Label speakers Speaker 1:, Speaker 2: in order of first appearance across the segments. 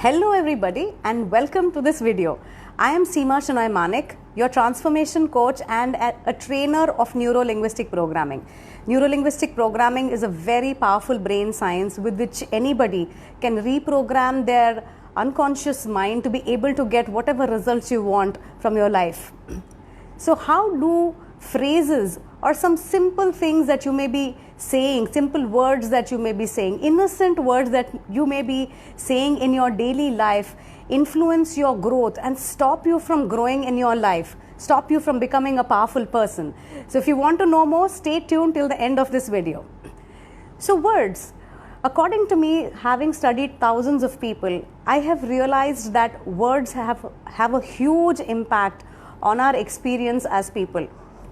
Speaker 1: Hello everybody and welcome to this video. I am Seema Shenoy Manek, your transformation coach and a trainer of neuro-linguistic programming. Neuro-linguistic programming is a very powerful brain science with which anybody can reprogram their unconscious mind to be able to get whatever results you want from your life. So how do phrases or some simple things that you may be saying, simple words that you may be saying, innocent words that you may be saying in your daily life influence your growth and stop you from growing in your life, stop you from becoming a powerful person? So if you want to know more, stay tuned till the end of this video. So words, according to me, having studied thousands of people, I have realized that words have a huge impact on our experience as people.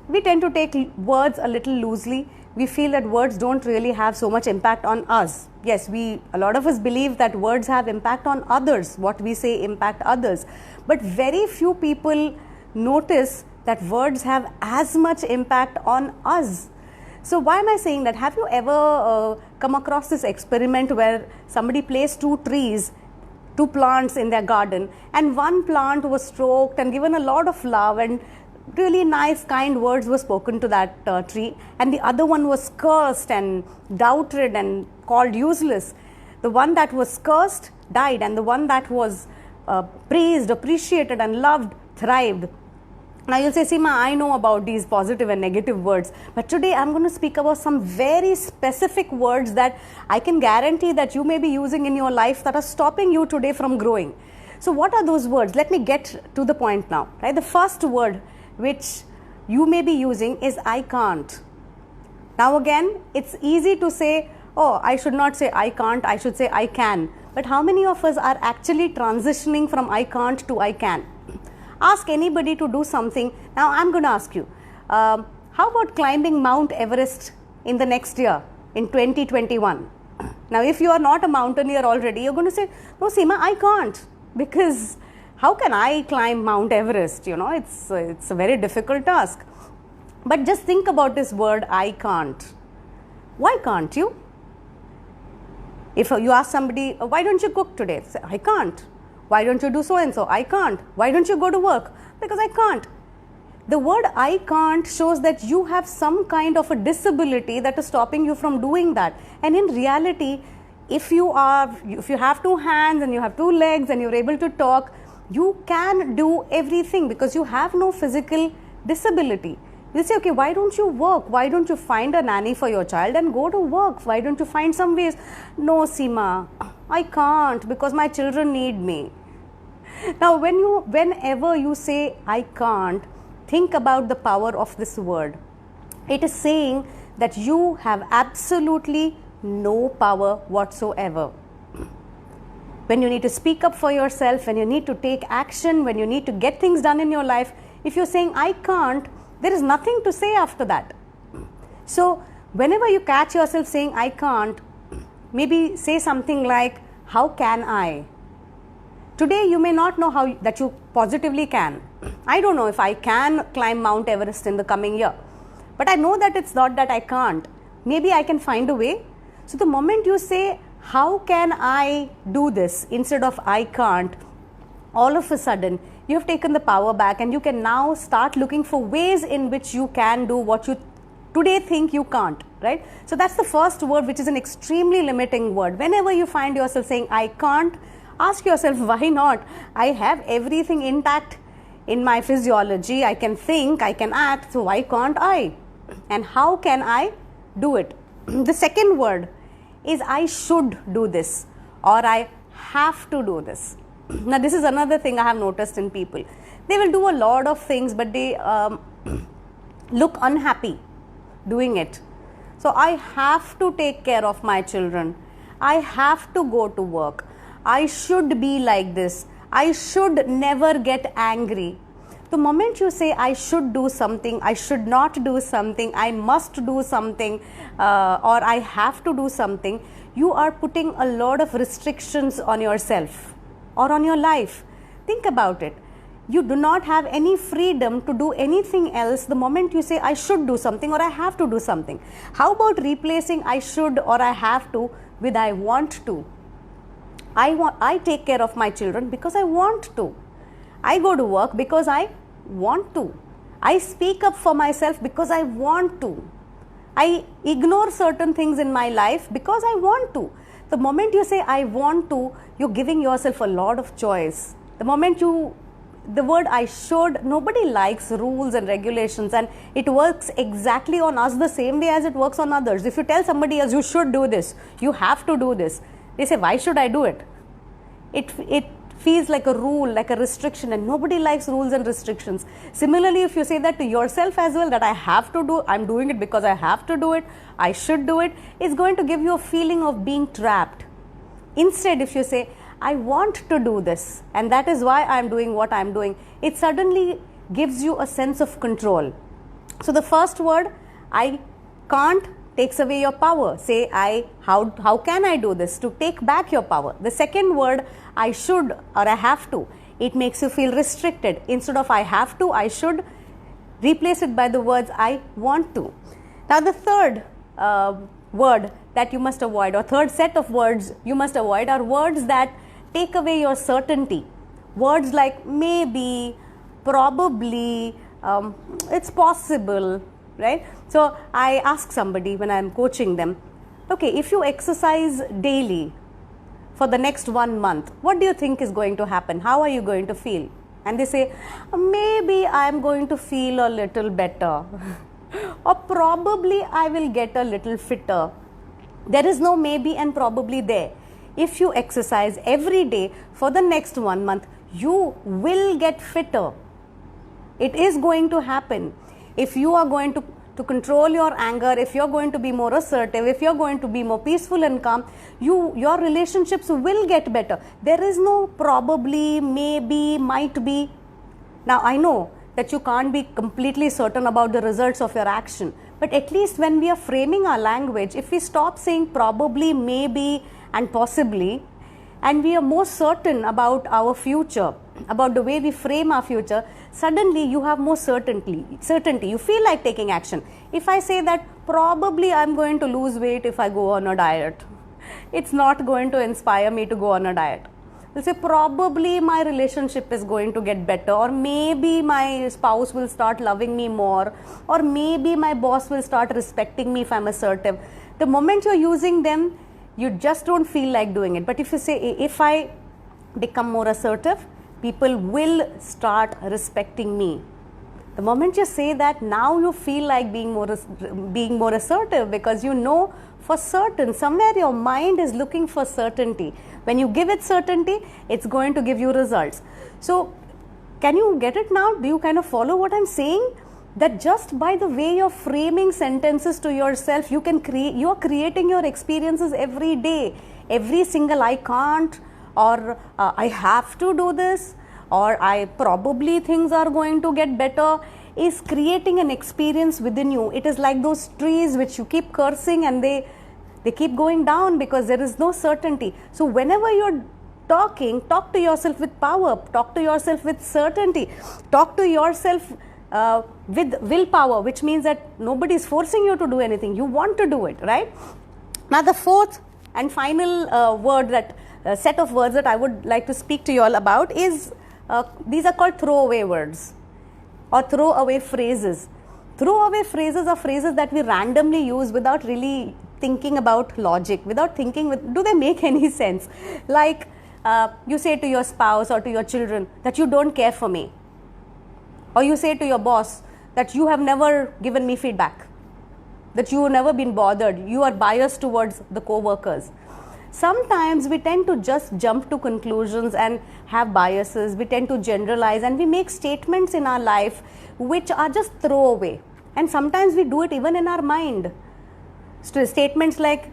Speaker 1: We tend to take words a little loosely. We feel that words don't really have so much impact on us. Yes, a lot of us believe that words have impact on others. What we say impact others. But very few people notice that words have as much impact on us. So why am I saying that? Have you ever come across this experiment where somebody placed two plants in their garden, and one plant was stroked and given a lot of love and really nice kind words were spoken to that tree, and the other one was cursed and doubted and called useless. The one that was cursed died, and the one that was praised, appreciated and loved thrived. Now you'll say, Seema, I know about these positive and negative words, but today I'm going to speak about some very specific words that I can guarantee that you may be using in your life that are stopping you today from growing. So what are those words? Let me get to the point now. Right? The first word which you may be using is I can't. Now again, it's easy to say, oh, I should not say I can't, I should say I can. But how many of us are actually transitioning from I can't to I can? Ask anybody to do something. Now I'm going to ask you, how about climbing Mount Everest in the next year, in 2021? Now if you are not a mountaineer already, you're going to say, no Seema, I can't, because how can I climb Mount Everest? You know, it's a very difficult task. But just think about this word, I can't. Why can't you? If you ask somebody, why don't you cook today? Say, I can't. Why don't you do so and so? I can't. Why don't you go to work? Because I can't. The word I can't shows that you have some kind of a disability that is stopping you from doing that. And in reality, if you have two hands and you have two legs and you're able to talk, you can do everything because you have no physical disability. You say, okay, why don't you work? Why don't you find a nanny for your child and go to work? Why don't you find some ways? No, Seema, I can't because my children need me. Now, whenever you say I can't, think about the power of this word. It is saying that you have absolutely no power whatsoever. When you need to speak up for yourself, when you need to take action, when you need to get things done in your life, if you're saying I can't, there is nothing to say after that. So whenever you catch yourself saying I can't, maybe say something like, how can I? Today you may not know that you positively can. I don't know if I can climb Mount Everest in the coming year, but I know that it's not that I can't. Maybe I can find a way. So the moment you say, how can I do this instead of I can't, all of a sudden you have taken the power back and you can now start looking for ways in which you can do what you today think you can't, right? So that's the first word, which is an extremely limiting word. Whenever you find yourself saying I can't, ask yourself, why not? I have everything intact in my physiology. I can think, I can act, so why can't I? And how can I do it? The second word is I should do this or I have to do this. Now this is another thing I have noticed in people. They will do a lot of things, but they look unhappy doing it. So I have to take care of my children. I have to go to work. I should be like this. I should never get angry. The moment you say I should do something, I should not do something, I must do something, or I have to do something, you are putting a lot of restrictions on yourself or on your life. Think about it. You do not have any freedom to do anything else the moment you say I should do something or I have to do something. How about replacing I should or I have to with I want to? I take care of my children because I want to. I go to work because I want to. I speak up for myself because I want to. I ignore certain things in my life because I want to. The moment you say I want to, you're giving yourself a lot of choice. The moment the word I should, nobody likes rules and regulations, and it works exactly on us the same way as it works on others. If you tell somebody else, you should do this, you have to do this, they say, why should I do it? It feels like a rule, like a restriction, and nobody likes rules and restrictions. Similarly, if you say that to yourself as well, that I have to do, I'm doing it because I have to do it, I should do it, it's going to give you a feeling of being trapped. Instead, if you say, I want to do this, and that is why I'm doing what I'm doing, it suddenly gives you a sense of control. So the first word, I can't, takes away your power. Say, how can I do this? To take back your power. The second word, I should or I have to, it makes you feel restricted. Instead of I have to, I should, replace it by the words I want to. Now the third word that you must avoid, or third set of words you must avoid, are words that take away your certainty. Words like maybe, probably, it's possible, right? So I ask somebody when I'm coaching them, okay, if you exercise daily for the next 1 month, what do you think is going to happen? How are you going to feel? And they say, maybe I'm going to feel a little better or probably I will get a little fitter. There is no maybe and probably there. If you exercise every day for the next 1 month, you will get fitter. It is going to happen. If you are going to control your anger, if you're going to be more assertive, if you're going to be more peaceful and calm, your relationships will get better. There is no probably, maybe, might be. Now I know that you can't be completely certain about the results of your action, but at least when we are framing our language, if we stop saying probably, maybe and possibly, and we are more certain about our future, about the way we frame our future, suddenly you have more certainty. You feel like taking action. If I say that probably I'm going to lose weight if I go on a diet, it's not going to inspire me to go on a diet. I'll say probably my relationship is going to get better, or maybe my spouse will start loving me more, or maybe my boss will start respecting me if I'm assertive. The moment you're using them, you just don't feel like doing it. But if you say, if I become more assertive, people will start respecting me. The moment you say that, now you feel like being more assertive, because you know for certain, somewhere your mind is looking for certainty. When you give it certainty, it's going to give you results. So can you get it now? Do you kind of follow what I'm saying? That just by the way you're framing sentences to yourself, you are creating your experiences every day. Every single I can't, or I have to do this, or I probably things are going to get better, is creating an experience within you. It is like those trees which you keep cursing and they keep going down because there is no certainty. So whenever you're talking, talk to yourself with power, talk to yourself with certainty, talk to yourself with willpower, which means that nobody is forcing you to do anything. You want to do it, right? Now the fourth and final set of words that I would like to speak to you all about is, these are called throwaway words or throwaway phrases. Throwaway phrases are phrases that we randomly use without really thinking about logic, without thinking, do they make any sense? Like you say to your spouse or to your children that you don't care for me. Or you say to your boss that you have never given me feedback, that you have never been bothered, you are biased towards the co-workers. Sometimes we tend to just jump to conclusions and have biases, we tend to generalize, and we make statements in our life which are just throwaway. And sometimes we do it even in our mind. Statements like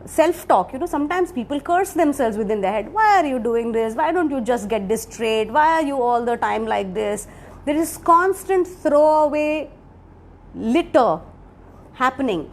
Speaker 1: self-talk, sometimes people curse themselves within their head. Why are you doing this? Why don't you just get this straight? Why are you all the time like this? There is constant throwaway litter happening.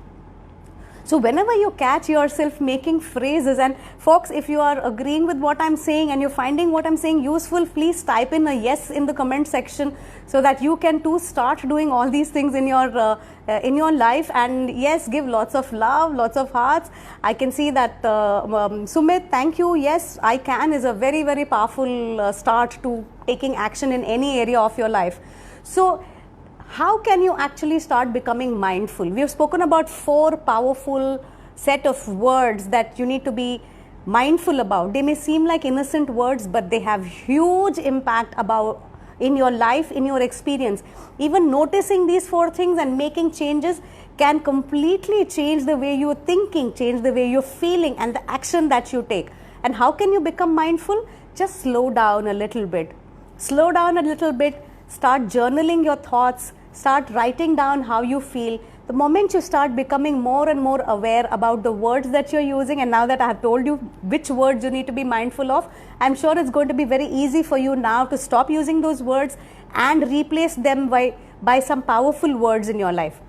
Speaker 1: So whenever you catch yourself making phrases, and folks, if you are agreeing with what I'm saying and you're finding what I'm saying useful, please type in a yes in the comment section so that you can too start doing all these things in your life. And yes, give lots of love, lots of hearts. I can see that Sumit, thank you. Yes, I can is a very, very powerful start to taking action in any area of your life. So how can you actually start becoming mindful? We have spoken about 4 powerful set of words that you need to be mindful about. They may seem like innocent words, but they have huge impact in your life, in your experience. Even noticing these 4 things and making changes can completely change the way you're thinking, change the way you're feeling, and the action that you take. And how can you become mindful? Just slow down a little bit. Slow down a little bit, start journaling your thoughts, start writing down how you feel. The moment you start becoming more and more aware about the words that you're using, and now that I have told you which words you need to be mindful of, I'm sure it's going to be very easy for you now to stop using those words and replace them by some powerful words in your life.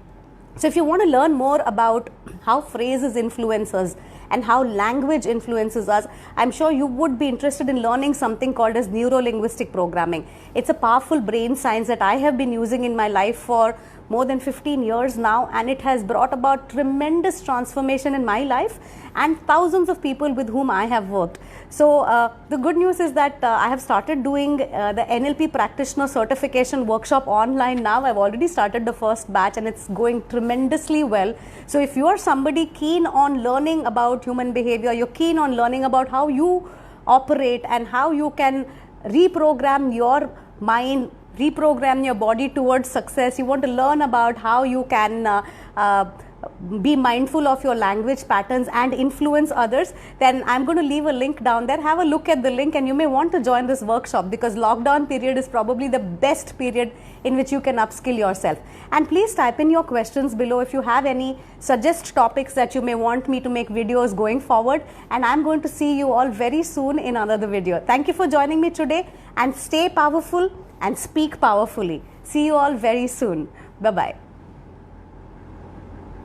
Speaker 1: So if you want to learn more about how phrases influence us and how language influences us, I'm sure you would be interested in learning something called as neuro-linguistic programming. It's a powerful brain science that I have been using in my life for more than 15 years now, and it has brought about tremendous transformation in my life and thousands of people with whom I have worked. So the good news is that I have started doing the NLP Practitioner Certification Workshop online now. I've already started the first batch and it's going tremendously well. So if you are somebody keen on learning about human behavior, you're keen on learning about how you operate and how you can reprogram your mind, reprogram your body towards success, you want to learn about how you can be mindful of your language patterns and influence others, then I'm going to leave a link down there. Have a look at the link, and you may want to join this workshop because lockdown period is probably the best period in which you can upskill yourself. And please type in your questions below if you have any, suggest topics that you may want me to make videos going forward, and I'm going to see you all very soon in another video. Thank you for joining me today, and stay powerful and speak powerfully. See you all very soon. Bye-bye.